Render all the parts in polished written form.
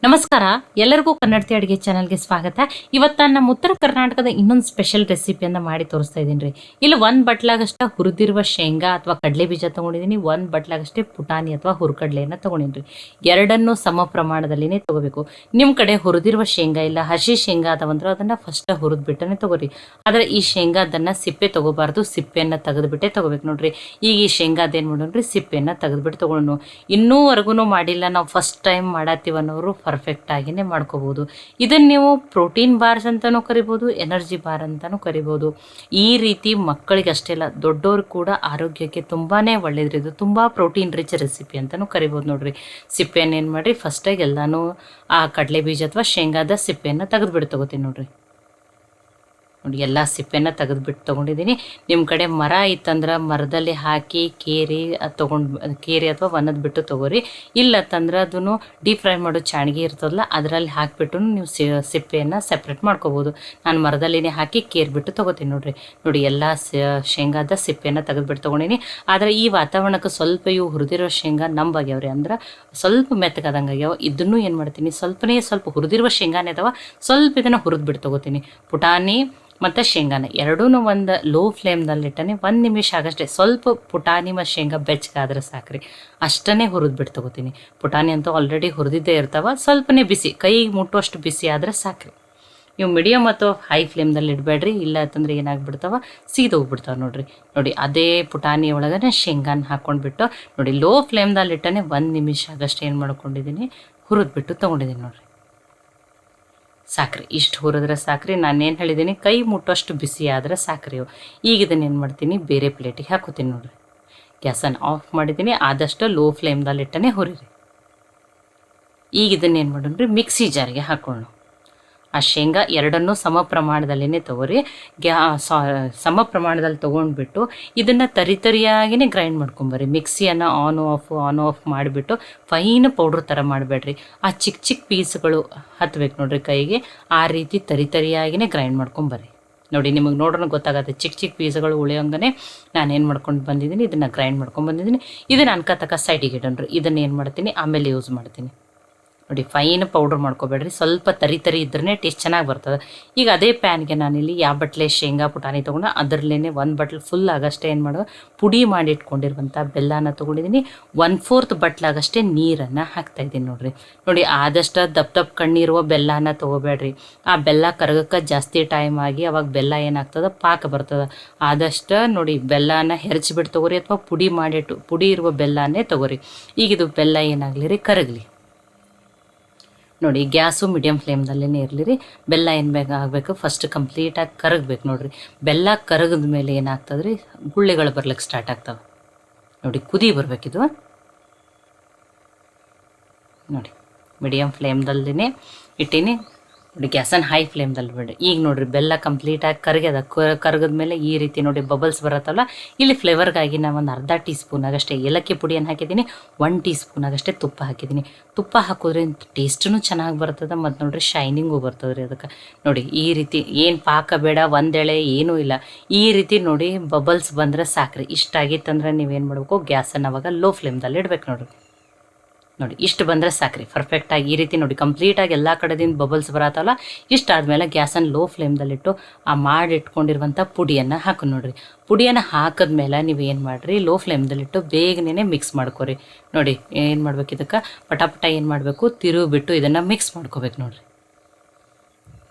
ನಮಸ್ಕಾರ. ಎಲ್ಲರಿಗೂ ಕನ್ನಡತಿ ಅಡುಗೆ ಚಾನಲ್ಗೆ ಸ್ವಾಗತ. ಇವತ್ತು ನಮ್ಮ ಉತ್ತರ ಕರ್ನಾಟಕದ ಇನ್ನೊಂದು ಸ್ಪೆಷಲ್ ರೆಸಿಪಿಯನ್ನು ಮಾಡಿ ತೋರಿಸ್ತಾ ಇದ್ದೀನಿ ರೀ. ಇಲ್ಲಿ ಒಂದು ಬಟ್ಲಾಗಷ್ಟ ಹುರಿದಿರುವ ಶೇಂಗಾ ಅಥವಾ ಕಡಲೆ ಬೀಜ ತೊಗೊಂಡಿದ್ದೀನಿ, ಒಂದು ಬಟ್ಲಾಗಷ್ಟೇ ಪುಟಾಣಿ ಅಥವಾ ಹುರ್ಕಡ್ಲೆಯನ್ನು ತೊಗೊಂಡಿನಿ. ಎರಡನ್ನೂ ಸಮ ಪ್ರಮಾಣದಲ್ಲಿನೇ ತೊಗೋಬೇಕು. ನಿಮ್ಮ ಕಡೆ ಹುರಿದಿರುವ ಶೇಂಗಾ ಇಲ್ಲ ಹಸಿ ಶೇಂಗಾ ಅದಾವಂದ್ರೆ ಅದನ್ನು ಫಸ್ಟ್ ಹುರಿದ್ಬಿಟ್ಟನೆ ತೊಗೋರಿ. ಆದರೆ ಈ ಶೇಂಗಾದನ್ನು ಸಿಪ್ಪೆ ತೊಗೋಬಾರ್ದು, ಸಿಪ್ಪೆಯನ್ನು ತೆಗೆದುಬಿಟ್ಟೆ ತೊಗೋಬೇಕು ನೋಡ್ರಿ. ಈಗ ಈ ಶೇಂಗಾದೇನು ಮಾಡೋಣ್ರಿ, ಸಿಪ್ಪೆಯನ್ನು ತೆಗೆದುಬಿಟ್ಟು ತೊಗೊಳ್ಳೋಣ. ಇನ್ನೂವರೆಗೂ ಮಾಡಿಲ್ಲ, ನಾವು ಫಸ್ಟ್ ಟೈಮ್ ಮಾಡತ್ತೀವಿ ಅನ್ನೋರು ಪರ್ಫೆಕ್ಟ್ ಆಗಿನೇ ಮಾಡ್ಕೋಬಹುದು. ಇದನ್ನ ನೀವು ಪ್ರೋಟೀನ್ ಬಾರ್ಸ್ ಅಂತಾನೂ ಕರಿಬೋದು, ಎನರ್ಜಿ ಬಾರ್ ಅಂತಾನೂ ಕರಿಬೋದು. ಈ ರೀತಿ ಮಕ್ಕಳಿಗೆ ಅಷ್ಟೇ ಅಲ್ಲ, ದೊಡ್ಡವರು ಕೂಡ ಆರೋಗ್ಯಕ್ಕೆ ತುಂಬಾನೇ ಒಳ್ಳೇದ್ರಿ. ಇದು ತುಂಬಾ ಪ್ರೋಟೀನ್ ರಿಚ್ ರೆಸಿಪಿ ಅಂತಾನೂ ಕರಿಬೋದು ನೋಡ್ರಿ. ಸಿಪ್ಪೆಯನ್ನು ಏನು ಮಾಡ್ರಿ, ಫಸ್ಟಾಗಿ ಎಲ್ಲಾನು ಆ ಕಡಲೆ ಬೀಜ ಅಥವಾ ಶೇಂಗಾದ ಸಿಪ್ಪೆಯನ್ನು ತೆಗೆದುಬಿಟ್ಟು ತಗೋತೀನಿ ನೋಡ್ರಿ. ನೋಡಿ, ಎಲ್ಲ ಸಿಪ್ಪೆನ ತೆಗೆದುಬಿಟ್ಟು ತೊಗೊಂಡಿದ್ದೀನಿ. ನಿಮ್ಮ ಕಡೆ ಮರ ಇತ್ತಂದ್ರೆ ಮರದಲ್ಲಿ ಹಾಕಿ ಕೇರಿ ಕೇರಿ ಅಥವಾ ಒಣದ್ ಬಿಟ್ಟು ತೊಗೋರಿ. ಇಲ್ಲತ್ತಂದ್ರೆ ಅದನ್ನು ಡೀಪ್ ಫ್ರೈ ಮಾಡೋ ಚಾಣಿಗೆ ಇರ್ತದಲ್ಲ, ಅದರಲ್ಲಿ ಹಾಕಿಬಿಟ್ಟು ನೀವು ಸಿಪ್ಪೆಯನ್ನು ಸೆಪ್ರೇಟ್ ಮಾಡ್ಕೋಬೋದು. ನಾನು ಮರದಲ್ಲಿನೇ ಹಾಕಿ ಕೇರ್ಬಿಟ್ಟು ತೊಗೋತೀನಿ ನೋಡ್ರಿ. ನೋಡಿ, ಎಲ್ಲ ಶೇಂಗಾದ ಸಿಪ್ಪೆಯನ್ನು ತೆಗೆದುಬಿಟ್ಟು ತೊಗೊಂಡಿನಿ. ಆದರೆ ಈ ವಾತಾವರಣಕ್ಕೆ ಸ್ವಲ್ಪ ಇವು ಹುರಿದಿರೋ ಶೇಂಗಾ ನಂಬಾಗ್ಯಾವ್ರಿ, ಅಂದ್ರೆ ಸ್ವಲ್ಪ ಮೆತ್ತಗಾದಂಗೆ ಆಗ್ಯಾವ. ಇದನ್ನು ಏನು ಮಾಡ್ತೀನಿ, ಸ್ವಲ್ಪ ಹುರಿದಿರುವ ಶೇಂಗಾನೇ ಅದಾವ, ಸ್ವಲ್ಪ ಇದನ್ನು ಹುರಿದ್ಬಿಟ್ಟು ತೊಗೋತೀನಿ. ಪುಟಾಣಿ ಮತ್ತು ಶೇಂಗಾನ ಎರಡೂ ಒಂದು ಲೋ ಫ್ಲೇಮ್ದಲ್ಲಿಟ್ಟನೆ 1 ನಿಮಿಷ ಆಗಷ್ಟೇ. ಸ್ವಲ್ಪ ಪುಟಾಣಿ ಮತ್ತು ಶೇಂಗಾ ಬೆಚ್ಚಗಾದ್ರೆ ಸಾಕ್ರಿ, ಅಷ್ಟೇ ಹುರಿದ್ಬಿಟ್ಟು ತೊಗೋತೀನಿ. ಪುಟಾಣಿ ಅಂತೂ ಆಲ್ರೆಡಿ ಹುರಿದಿದ್ದೇ ಇರ್ತಾವ, ಸ್ವಲ್ಪನೇ ಬಿಸಿ, ಕೈಗೆ ಮುಟ್ಟುವಷ್ಟು ಬಿಸಿ ಆದರೆ ಸಾಕ್ರಿ. ನೀವು ಮೀಡಿಯಮ್ ಮತ್ತು ಹೈ ಫ್ಲೇಮ್ದಲ್ಲಿ ಇಡಬೇಡ್ರಿ, ಇಲ್ಲ ಅಂತಂದ್ರೆ ಏನಾಗ್ಬಿಡ್ತಾವ, ಸೀದೋಗ್ಬಿಡ್ತಾವೆ ನೋಡ್ರಿ. ನೋಡಿ, ಅದೇ ಪುಟಾಣಿ ಒಳಗನೆ ಶೇಂಗಾನ ಹಾಕ್ಕೊಂಡ್ಬಿಟ್ಟು ನೋಡಿ, ಲೋ ಫ್ಲೇಮ್ದಲ್ಲಿಟ್ಟನೆ 1 ನಿಮಿಷ ಆಗಷ್ಟೇ ಏನು ಮಾಡ್ಕೊಂಡಿದ್ದೀನಿ, ಹುರಿದ್ಬಿಟ್ಟು ತೊಗೊಂಡಿದ್ದೀನಿ ನೋಡ್ರಿ. ಸಾಕ್ರಿ, ಇಷ್ಟು ಹುರಿದ್ರೆ ಸಾಕ್ರಿ. ನಾನೇನು ಹೇಳಿದ್ದೀನಿ, ಕೈ ಮುಟ್ಟೋಷ್ಟು ಬಿಸಿ ಆದರೆ ಸಾಕ್ರಿ. ಈಗ ಇದನ್ನು ಏನು ಮಾಡ್ತೀನಿ, ಬೇರೆ ಪ್ಲೇಟಿಗೆ ಹಾಕೋತೀನಿ ನೋಡ್ರಿ. ಗ್ಯಾಸನ್ನು ಆಫ್ ಮಾಡಿದ್ದೀನಿ, ಆದಷ್ಟು ಲೋ ಫ್ಲೇಮ್ದಲ್ಲಿಟ್ಟನೆ ಹುರಿರಿ. ಈಗ ಇದನ್ನೇನು ಮಾಡೋಣ್ರಿ, ಮಿಕ್ಸಿ ಜಾರಿಗೆ ಹಾಕೊಳ್ಳೋಣ. ಆ ಶೇಂಗಾ ಎರಡನ್ನೂ ಸಮ ಪ್ರಮಾಣದಲ್ಲೇ ತೊಗೊರಿ. ಸಮ ಪ್ರಮಾಣದಲ್ಲಿ ತೊಗೊಂಡ್ಬಿಟ್ಟು ಇದನ್ನು ತರಿಯಾಗಿನೇ ಗ್ರೈಂಡ್ ಮಾಡ್ಕೊಂಬರ್ರಿ. ಮಿಕ್ಸಿಯನ್ನು ಆನ್ ಆಫ್ ಮಾಡಿಬಿಟ್ಟು ಫೈನ್ ಪೌಡ್ರ್ ಥರ ಮಾಡಬೇಡ್ರಿ. ಆ ಚಿಕ್ಕ ಪೀಸ್ಗಳು ಹತ್ಬೇಕು ನೋಡ್ರಿ ಕೈಗೆ, ಆ ರೀತಿ ತರಿಯಾಗಿನೇ ಗ್ರೈಂಡ್ ಮಾಡ್ಕೊಂಬರ್ರಿ. ನೋಡಿ, ನಿಮಗೆ ನೋಡ್ರೂ ಗೊತ್ತಾಗುತ್ತೆ, ಚಿಕ್ಕ ಪೀಸ್ಗಳು ಉಳಿಯೋಂಗನೆ ನಾನೇನು ಮಾಡ್ಕೊಂಡು ಬಂದಿದ್ದೀನಿ, ಇದನ್ನು ಗ್ರೈಂಡ್ ಮಾಡ್ಕೊಂಡು ಬಂದಿದ್ದೀನಿ. ಇದನ್ನು ಅನ್ಕತಕ್ಕ ಸೈಡಿಗೆ ಇಡೋಣ್ರಿ. ಇದನ್ನು ಏನು ಮಾಡ್ತೀನಿ, ಆಮೇಲೆ ಯೂಸ್ ಮಾಡ್ತೀನಿ. ನೋಡಿ, ಫೈನ್ ಪೌಡ್ರ್ ಮಾಡ್ಕೋಬೇಡ್ರಿ, ಸ್ವಲ್ಪ ತರಿ ಇದ್ರೇ ಟೇಸ್ಟ್ ಚೆನ್ನಾಗಿ ಬರ್ತದೆ. ಈಗ ಅದೇ ಪ್ಯಾನ್ಗೆ ನಾನಿಲ್ಲಿ ಯಾವ ಬಟ್ಲೆ ಶೇಂಗಾ ಪುಟಾಣಿ ತೊಗೊಂಡು ಅದರಲ್ಲೇ 1 ಬಟ್ಲು ಫುಲ್ ಆಗಷ್ಟೇ ಏನು ಮಾಡೋ, ಪುಡಿ ಮಾಡಿ ಇಟ್ಕೊಂಡಿರುವಂಥ ಬೆಲ್ಲನ ತೊಗೊಂಡಿದ್ದೀನಿ. 1/4 ಬಟ್ಲಾಗಷ್ಟೇ ನೀರನ್ನು ಹಾಕ್ತಾಯಿದ್ದೀನಿ ನೋಡ್ರಿ. ನೋಡಿ, ಆದಷ್ಟು ದಪ್ಪ ಕಣ್ಣಿರುವ ಬೆಲ್ಲನ ತೊಗೋಬೇಡ್ರಿ. ಆ ಬೆಲ್ಲ ಕರಗಕ್ಕೆ ಜಾಸ್ತಿ ಟೈಮ್ ಆಗಿ ಅವಾಗ ಬೆಲ್ಲ ಏನಾಗ್ತದೆ, ಪಾಕ ಬರ್ತದೆ. ಆದಷ್ಟು ನೋಡಿ, ಬೆಲ್ಲನ ಹೆರಚಿಬಿಟ್ಟು ತೊಗೋರಿ, ಅಥವಾ ಪುಡಿ ಇರುವ ಬೆಲ್ಲನೇ ತೊಗೋರಿ. ಈಗ ಇದು ಬೆಲ್ಲ ಏನಾಗಲಿ ರೀ, ಕರಗಲಿ. ನೋಡಿ, ಗ್ಯಾಸು ಮೀಡಿಯಮ್ ಫ್ಲೇಮ್ದಲ್ಲೇ ಇರಲಿ ರೀ. ಬೆಲ್ಲ ಏನು ಆಗಬೇಕು, ಫಸ್ಟ್ ಕಂಪ್ಲೀಟಾಗಿ ಕರಗಬೇಕು ನೋಡಿರಿ. ಬೆಲ್ಲ ಕರಗಿದ ಮೇಲೆ ಏನಾಗ್ತದೆ ರೀ, ಗುಳ್ಳೆಗಳು ಬರ್ಲಿಕ್ಕೆ ಸ್ಟಾರ್ಟ್ ಆಗ್ತವೆ. ನೋಡಿ, ಕುದಿ ಬರಬೇಕಿದು. ನೋಡಿ, ಮೀಡಿಯಮ್ ಫ್ಲೇಮ್ದಲ್ಲೇ ಇಟ್ಟೀನಿ. ನೋಡಿ, ಗ್ಯಾಸನ್ನು ಹೈ ಫ್ಲೇಮ್ದಲ್ಲಿ ಬಿಡಿ. ಈಗ ನೋಡಿರಿ, ಬೆಲ್ಲ ಕಂಪ್ಲೀಟಾಗಿ ಕರಗ್ಯದ. ಕರಗದ ಮೇಲೆ ಈ ರೀತಿ ನೋಡಿ ಬಬಲ್ಸ್ ಬರುತ್ತಲ್ಲ, ಇಲ್ಲಿ ಫ್ಲೇವರ್ಗಾಗಿ ನಾನು ಒಂದು ಅರ್ಧ ಟೀ ಸ್ಪೂನ್ ಆಗಷ್ಟೇ ಏಲಕ್ಕಿ ಪುಡಿಯನ್ನು ಹಾಕಿದ್ದೀನಿ. 1 ಟೀ ಸ್ಪೂನ್ ಆಗಷ್ಟೇ ತುಪ್ಪ ಹಾಕಿದ್ದೀನಿ. ತುಪ್ಪ ಹಾಕಿದ್ರೆ ಟೇಸ್ಟೂ ಚೆನ್ನಾಗಿ ಬರ್ತದೆ, ಮತ್ತು ನೋಡಿರಿ ಶೈನಿಂಗು ಬರ್ತದೆ ರೀ. ಅದಕ್ಕೆ ನೋಡಿ, ಈ ರೀತಿ ಏನು ಪಾಕ ಬೇಡ, ಒಂದೆಳೆ ಏನೂ ಇಲ್ಲ, ಈ ರೀತಿ ನೋಡಿ ಬಬಲ್ಸ್ ಬಂದರೆ ಸಾಕ್ರಿ. ಇಷ್ಟಾಗಿತ್ತಂದ್ರೆ ನೀವೇನು ಮಾಡಬೇಕು, ಗ್ಯಾಸನ್ನು ಅವಾಗ ಲೋ ಫ್ಲೇಮ್ದಲ್ಲಿ ಇಡ್ಬೇಕು ನೋಡಿರಿ. ನೋಡಿ, ಇಷ್ಟು ಬಂದರೆ ಸಾಕ್ರಿ, ಪರ್ಫೆಕ್ಟಾಗಿ ಈ ರೀತಿ ನೋಡಿ ಕಂಪ್ಲೀಟಾಗಿ ಎಲ್ಲ ಕಡೆದಿಂದ ಬಬಲ್ಸ್ ಬರತ್ತಲ್ಲ. ಇಷ್ಟಾದಮೇಲೆ ಗ್ಯಾಸನ್ನು ಲೋ ಫ್ಲೇಮ್ದಲ್ಲಿಟ್ಟು ಆ ಮಾಡಿಟ್ಕೊಂಡಿರುವಂಥ ಪುಡಿಯನ್ನು ಹಾಕಿ ನೋಡಿರಿ. ಪುಡಿಯನ್ನು ಹಾಕಿದ್ಮೇಲೆ ನೀವು ಏನು ಮಾಡಿರಿ, ಲೋ ಫ್ಲೇಮ್ದಲ್ಲಿಟ್ಟು ಬೇಗನೆ ಮಿಕ್ಸ್ ಮಾಡ್ಕೊರಿ. ನೋಡಿ, ಏನು ಮಾಡ್ಬೇಕು, ಇದಕ್ಕೆ ಪಟ ಏನು ಮಾಡಬೇಕು, ತಿರುಗಿಬಿಟ್ಟು ಇದನ್ನು ಮಿಕ್ಸ್ ಮಾಡ್ಕೋಬೇಕು ನೋಡಿರಿ.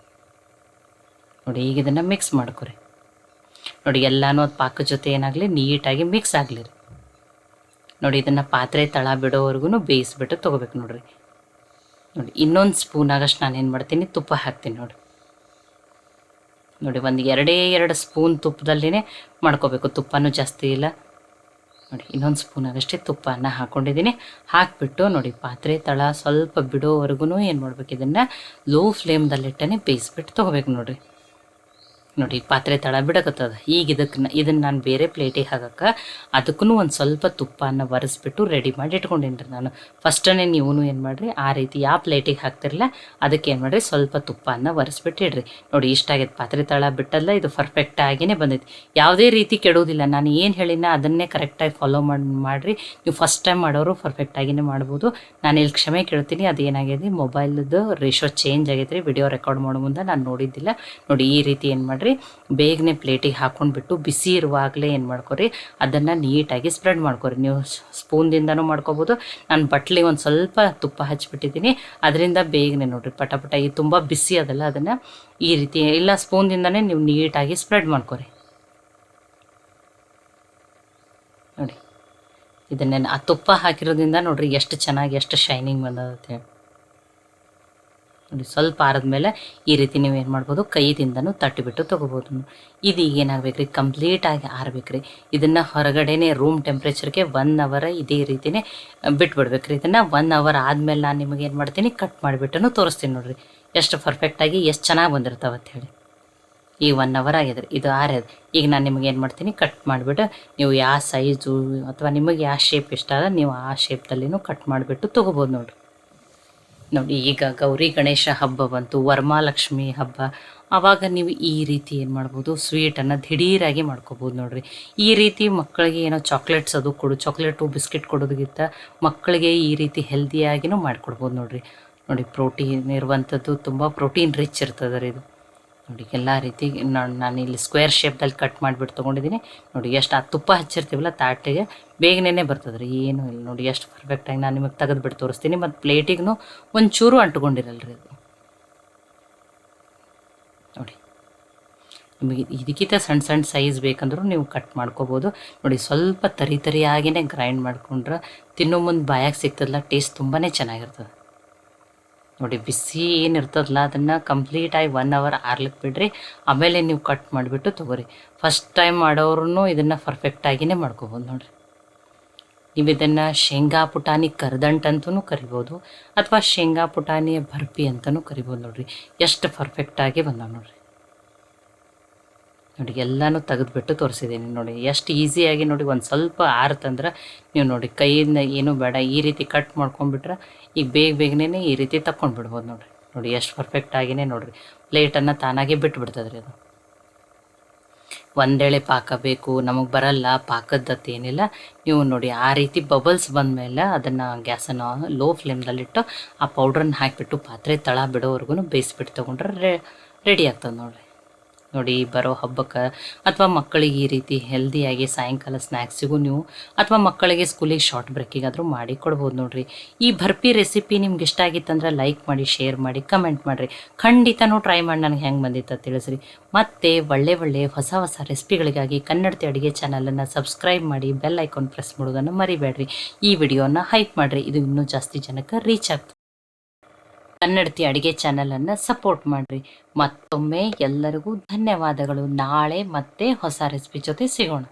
ನೋಡಿ, ಈಗ ಇದನ್ನು ಮಿಕ್ಸ್ ಮಾಡ್ಕೊರಿ. ನೋಡಿ, ಎಲ್ಲನೂ ಅದು ಪಾಕದ ಜೊತೆ ಏನಾಗಲಿ ನೀಟಾಗಿ ಮಿಕ್ಸ್ ಆಗಲಿ ರೀ. ನೋಡಿ, ಇದನ್ನು ಪಾತ್ರೆ ತಳ ಬಿಡೋವರೆಗೂ ಬೇಯಿಸ್ಬಿಟ್ಟು ತೊಗೋಬೇಕು ನೋಡಿರಿ. ನೋಡಿ, ಇನ್ನೊಂದು ಸ್ಪೂನ್ ಆಗಷ್ಟು ನಾನೇನು ಮಾಡ್ತೀನಿ, ತುಪ್ಪ ಹಾಕ್ತೀನಿ ನೋಡಿ. ನೋಡಿ, ಒಂದು 2 ಸ್ಪೂನ್ ತುಪ್ಪದಲ್ಲೇ ಮಾಡ್ಕೋಬೇಕು, ತುಪ್ಪನೂ ಜಾಸ್ತಿ ಇಲ್ಲ. ನೋಡಿ, ಇನ್ನೊಂದು ಸ್ಪೂನ್ ಆಗಷ್ಟೇ ತುಪ್ಪನ ಹಾಕ್ಕೊಂಡಿದ್ದೀನಿ. ಹಾಕಿಬಿಟ್ಟು ನೋಡಿ, ಪಾತ್ರೆ ತಳ ಸ್ವಲ್ಪ ಬಿಡೋವರೆಗೂ ಏನು ಮಾಡ್ಬೇಕು, ಇದನ್ನು ಲೋ ಫ್ಲೇಮ್ದಲ್ಲಿಟ್ಟನೆ ಬೇಯಿಸ್ಬಿಟ್ಟು ತೊಗೋಬೇಕು ನೋಡಿರಿ. ನೋಡಿ ಪಾತ್ರೆ ತಳ ಬಿಡಕತ್ತದ. ಈಗ ಇದನ್ನು ನಾನು ಬೇರೆ ಪ್ಲೇಟಿಗೆ ಹಾಕಕ್ಕೆ ಅದಕ್ಕೂ ಒಂದು ಸ್ವಲ್ಪ ತುಪ್ಪನ ಒರೆಸ್ಬಿಟ್ಟು ರೆಡಿ ಮಾಡಿ ಇಟ್ಕೊಂಡೇನಿ ರೀ ನಾನು. ಫಸ್ಟನೇ ನೀವು ಏನು ಮಾಡಿರಿ, ಆ ರೀತಿ ಯಾವ ಪ್ಲೇಟಿಗೆ ಹಾಕ್ತಿರಲ್ಲ ಅದಕ್ಕೆ ಏನು ಮಾಡಿರಿ, ಸ್ವಲ್ಪ ತುಪ್ಪನ ಒರೆಸ್ಬಿಟ್ಟು ಇಡ್ರಿ. ನೋಡಿ ಇಷ್ಟ ಆಗೈತೆ, ಪಾತ್ರೆ ತಳ ಬಿಟ್ಟಲ್ಲ, ಇದು ಪರ್ಫೆಕ್ಟ್ ಆಗಿನೇ ಬಂದೈತಿ. ಯಾವುದೇ ರೀತಿ ಕೆಡೋದಿಲ್ಲ. ನಾನು ಏನು ಹೇಳಿನ ಅದನ್ನೇ ಕರೆಕ್ಟಾಗಿ ಫಾಲೋ ಮಾಡಿರಿ. ನೀವು ಫಸ್ಟ್ ಟೈಮ್ ಮಾಡೋರು ಪರ್ಫೆಕ್ಟ್ ಆಗಿನೇ ಮಾಡ್ಬೋದು. ನಾನು ಇಲ್ಲಿ ಕ್ಷಮೆ ಕೇಳ್ತೀನಿ, ಅದೇನಾಗಿದೆ ಮೊಬೈಲ್ದು ರೇಷೋ ಚೇಂಜ್ ಆಗೈತೆ ರೀ. ವಿಡಿಯೋ ರೆಕಾರ್ಡ್ ಮಾಡೋ ಮುಂದೆ ನಾನು ನೋಡಿದ್ದಿಲ್ಲ. ನೋಡಿ ಈ ರೀತಿ ಏನು ಮಾಡಿರಿ, ಬೇಗನೆ ಪ್ಲೇಟಿಗೆ ಹಾಕ್ಕೊಂಡ್ಬಿಟ್ಟು ಬಿಸಿ ಇರುವಾಗಲೇ ಏನು ಮಾಡ್ಕೊರಿ, ಅದನ್ನು ನೀಟಾಗಿ ಸ್ಪ್ರೆಡ್ ಮಾಡ್ಕೊರಿ. ನೀವು ಸ್ಪೂನ್ದಿಂದನೂ ಮಾಡ್ಕೊಬೋದು. ನಾನು ಬಟ್ಲಿಗೆ ಒಂದು ಸ್ವಲ್ಪ ತುಪ್ಪ ಹಚ್ಬಿಟ್ಟಿದ್ದೀನಿ, ಅದರಿಂದ ಬೇಗನೆ ನೋಡಿರಿ ಪಟ ಈ ತುಂಬ ಬಿಸಿ ಅದಲ್ಲ, ಅದನ್ನು ಈ ರೀತಿ ಇಲ್ಲ ಸ್ಪೂನ್ದಿಂದನೇ ನೀವು ನೀಟಾಗಿ ಸ್ಪ್ರೆಡ್ ಮಾಡ್ಕೊರಿ. ನೋಡಿ ಇದನ್ನೇನು ಆ ತುಪ್ಪ ಹಾಕಿರೋದ್ರಿಂದ ನೋಡಿರಿ ಎಷ್ಟು ಚೆನ್ನಾಗಿ ಎಷ್ಟು ಶೈನಿಂಗ್ ಬಂದತ್ತೆ. ನೋಡಿ ಸ್ವಲ್ಪ ಆರಿದ್ಮೇಲೆ ಈ ರೀತಿ ನೀವು ಏನು ಮಾಡ್ಬೋದು, ಕೈದಿಂದನೂ ತಟ್ಟಿಬಿಟ್ಟು ತೊಗೋಬೋದು. ಇದು ಈಗ ಏನಾಗಬೇಕು ರೀ, ಕಂಪ್ಲೀಟಾಗಿ ಆರಬೇಕು ರೀ. ಇದನ್ನು ಹೊರಗಡೆನೇ ರೂಮ್ ಟೆಂಪ್ರೇಚರ್ಗೆ 1 ಅವರ್ ಇದೇ ರೀತಿಯೇ ಬಿಟ್ಬಿಡ್ಬೇಕು ರೀ. ಇದನ್ನು 1 ಅವರ್ ಆದಮೇಲೆ ನಾನು ನಿಮಗೆ ಏನು ಮಾಡ್ತೀನಿ, ಕಟ್ ಮಾಡಿಬಿಟ್ಟು ತೋರಿಸ್ತೀನಿ ನೋಡಿರಿ ಎಷ್ಟು ಪರ್ಫೆಕ್ಟಾಗಿ ಎಷ್ಟು ಚೆನ್ನಾಗಿ ಬಂದಿರ್ತಾವೆ ಅಂತ ಹೇಳಿ. ಈಗ 1 ಅವರ್ ಆಗಿದೆ ರೀ, ಇದು ಆರ್ಯದ. ಈಗ ನಾನು ನಿಮಗೆ ಏನು ಮಾಡ್ತೀನಿ, ಕಟ್ ಮಾಡಿಬಿಟ್ಟು ನೀವು ಯಾವ ಸೈಜು ಅಥವಾ ನಿಮಗೆ ಯಾವ ಶೇಪ್ ಇಷ್ಟ ಅದ ನೀವು ಆ ಶೇಪ್ದಲ್ಲಿನೂ ಕಟ್ ಮಾಡಿಬಿಟ್ಟು ತೊಗೋಬೋದು ನೋಡಿರಿ. ನೋಡಿ ಈಗ ಗೌರಿ ಗಣೇಶ ಹಬ್ಬ ಬಂತು, ವರಮಹಾಲಕ್ಷ್ಮಿ ಹಬ್ಬ, ಆವಾಗ ನೀವು ಈ ರೀತಿ ಏನು ಮಾಡ್ಬೋದು, ಸ್ವೀಟನ್ನು ದಿಢೀರಾಗಿ ಮಾಡ್ಕೋಬೋದು ನೋಡಿರಿ. ಈ ರೀತಿ ಮಕ್ಕಳಿಗೆ ಏನೋ ಚಾಕ್ಲೇಟ್ಸ್ ಅದು ಚಾಕ್ಲೇಟು ಬಿಸ್ಕೆಟ್ ಕೊಡೋದಕ್ಕಿಂತ ಮಕ್ಕಳಿಗೆ ಈ ರೀತಿ ಹೆಲ್ದಿಯಾಗಿನೂ ಮಾಡಿಕೊಡ್ಬೋದು ನೋಡಿರಿ. ನೋಡಿ ಪ್ರೋಟೀನ್ ಇರುವಂಥದ್ದು, ತುಂಬ ಪ್ರೋಟೀನ್ ರಿಚ್ ಇರ್ತದೆ ರೀ ಇದು. ನೋಡಿ ಎಲ್ಲ ರೀತಿ ನಾನು ಇಲ್ಲಿ ಸ್ಕ್ವೇರ್ ಶೇಪ್ದಲ್ಲಿ ಕಟ್ ಮಾಡಿಬಿಟ್ಟು ತೊಗೊಂಡಿದ್ದೀನಿ. ನೋಡಿ ಎಷ್ಟು ಆ ತುಪ್ಪ ಹಚ್ಚಿರ್ತೀವಲ್ಲ ತಾಟಿಗೆ ಬೇಗನೆ ಬರ್ತದೆ ರೀ, ಏನೂ ಇಲ್ಲ. ನೋಡಿ ಎಷ್ಟು ಪರ್ಫೆಕ್ಟಾಗಿ ನಾನು ನಿಮಗೆ ತೆಗೆದುಬಿಟ್ಟು ತೋರಿಸ್ತೀನಿ. ಮತ್ತು ಪ್ಲೇಟಿಗೂ ಒಂಚೂರು ಅಂಟ್ಕೊಂಡಿರಲ್ಲ ರೀ ಅದು. ನೋಡಿ ನಿಮಗೆ ಇದಕ್ಕಿಂತ ಸಣ್ಣ ಸಣ್ಣ ಸೈಜ್ ಬೇಕಂದ್ರೂ ನೀವು ಕಟ್ ಮಾಡ್ಕೋಬೋದು. ನೋಡಿ ಸ್ವಲ್ಪ ತರಿಯಾಗಿಯೇ ಗ್ರೈಂಡ್ ಮಾಡ್ಕೊಂಡ್ರೆ ತಿನ್ನೋ ಮುಂದೆ ಬಾಯಾಗಿ ಸಿಗ್ತದಲ್ಲ, ಟೇಸ್ಟ್ ತುಂಬಾ ಚೆನ್ನಾಗಿರ್ತದೆ. ನೋಡಿ ಬಿಸಿ ಏನಿರ್ತದಲ್ಲ ಅದನ್ನು ಕಂಪ್ಲೀಟಾಗಿ 1 ಅವರ್ ಆರ್ಲಿಕ್ಕೆ ಬಿಡ್ರಿ. ಆಮೇಲೆ ನೀವು ಕಟ್ ಮಾಡಿಬಿಟ್ಟು ತೊಗೋರಿ. ಫಸ್ಟ್ ಟೈಮ್ ಮಾಡೋರು ಇದನ್ನು ಪರ್ಫೆಕ್ಟಾಗಿಯೇ ಮಾಡ್ಕೋಬೋದು ನೋಡಿರಿ. ನೀವು ಇದನ್ನು ಶೇಂಗಾ ಪುಟಾಣಿ ಕರ್ದಂಟಂತೂ ಕರಿಬೋದು, ಅಥವಾ ಶೇಂಗಾ ಪುಟಾಣಿಯ ಬರ್ಫಿ ಅಂತಲೂ ಕರಿಬೋದು ನೋಡಿರಿ. ಎಷ್ಟು ಪರ್ಫೆಕ್ಟಾಗಿ ಬಂದಾವ ನೋಡಿರಿ. ನೋಡಿ ಎಲ್ಲನೂ ತೆಗೆದುಬಿಟ್ಟು ತೋರಿಸಿದ್ದೀನಿ. ನೋಡಿ ಎಷ್ಟು ಈಸಿಯಾಗಿ ನೋಡಿ ಒಂದು ಸ್ವಲ್ಪ ಆರ್ತಂದ್ರೆ ನೀವು ನೋಡಿ ಕೈಯಿಂದ ಏನೂ ಬೇಡ, ಈ ರೀತಿ ಕಟ್ ಮಾಡ್ಕೊಂಡ್ಬಿಟ್ರೆ ಈಗ ಬೇಗನೆ ಈ ರೀತಿ ತಕ್ಕೊಂಡ್ಬಿಡ್ಬೋದು ನೋಡಿರಿ. ನೋಡಿ ಎಷ್ಟು ಪರ್ಫೆಕ್ಟಾಗಿಯೇ ನೋಡಿರಿ ಪ್ಲೇಟನ್ನು ತಾನಾಗೆ ಬಿಟ್ಬಿಡ್ತದೆ ರೀ ಅದು. ಒಂದೇಳೆ ಪಾಕ ಬೇಕು ನಮಗೆ ಬರಲ್ಲ ಪಾಕದ್ದತ್ತೇನಿಲ್ಲ, ನೀವು ನೋಡಿ ಆ ರೀತಿ ಬಬಲ್ಸ್ ಬಂದಮೇಲೆ ಅದನ್ನು ಗ್ಯಾಸನ್ನು ಲೋ ಫ್ಲೇಮ್ದಲ್ಲಿಟ್ಟು ಆ ಪೌಡ್ರನ್ನ ಹಾಕಿಬಿಟ್ಟು ಪಾತ್ರೆ ತಳ ಬಿಡೋವರೆಗೂ ಬೇಯಿಸ್ಬಿಟ್ಟು ತೊಗೊಂಡ್ರೆ ರೆಡಿ ಆಗ್ತದೆ ನೋಡಿರಿ. ನೋಡಿ ಬರೋ ಹಬ್ಬಕ್ಕೆ ಅಥವಾ ಮಕ್ಕಳಿಗೆ ಈ ರೀತಿ ಹೆಲ್ದಿಯಾಗಿ ಸಾಯಂಕಾಲ ಸ್ನ್ಯಾಕ್ಸಿಗೂ ನೀವು ಅಥವಾ ಮಕ್ಕಳಿಗೆ ಸ್ಕೂಲಿಗೆ ಶಾರ್ಟ್ ಬ್ರೇಕಿಗಾದರೂ ಮಾಡಿ ಕೊಡ್ಬೋದು ನೋಡಿರಿ. ಈ ಬರ್ಫಿ ರೆಸಿಪಿ ನಿಮ್ಗೆ ಇಷ್ಟ ಆಗಿತ್ತಂದ್ರೆ ಲೈಕ್ ಮಾಡಿ, ಶೇರ್ ಮಾಡಿ, ಕಮೆಂಟ್ ಮಾಡಿರಿ. ಖಂಡಿತನೂ ಟ್ರೈ ಮಾಡಿ ನನಗೆ ಹೆಂಗೆ ಬಂದಿತ್ತು ತಿಳಿಸ್ರಿ. ಮತ್ತು ಒಳ್ಳೆ ಹೊಸ ರೆಸಿಪಿಗಳಿಗಾಗಿ ಕನ್ನಡತಿ ಅಡುಗೆ ಚಾನಲನ್ನು ಸಬ್ಸ್ಕ್ರೈಬ್ ಮಾಡಿ, ಬೆಲ್ ಐಕಾನ್ ಪ್ರೆಸ್ ಮಾಡೋದನ್ನು ಮರಿಬೇಡ್ರಿ. ಈ ವಿಡಿಯೋನ ಹೈಪ್ ಮಾಡಿರಿ, ಇದು ಇನ್ನೂ ಜಾಸ್ತಿ ಜನಕ್ಕೆ ರೀಚ್ ಆಗ್ತದೆ. ಕನ್ನಡತಿ ಅಡುಗೆ ಚಾನಲನ್ನು ಸಪೋರ್ಟ್ ಮಾಡಿರಿ. ಮತ್ತೊಮ್ಮೆ ಎಲ್ಲರಿಗೂ ಧನ್ಯವಾದಗಳು. ನಾಳೆ ಮತ್ತೆ ಹೊಸ ರೆಸಿಪಿ ಜೊತೆ ಸಿಗೋಣ.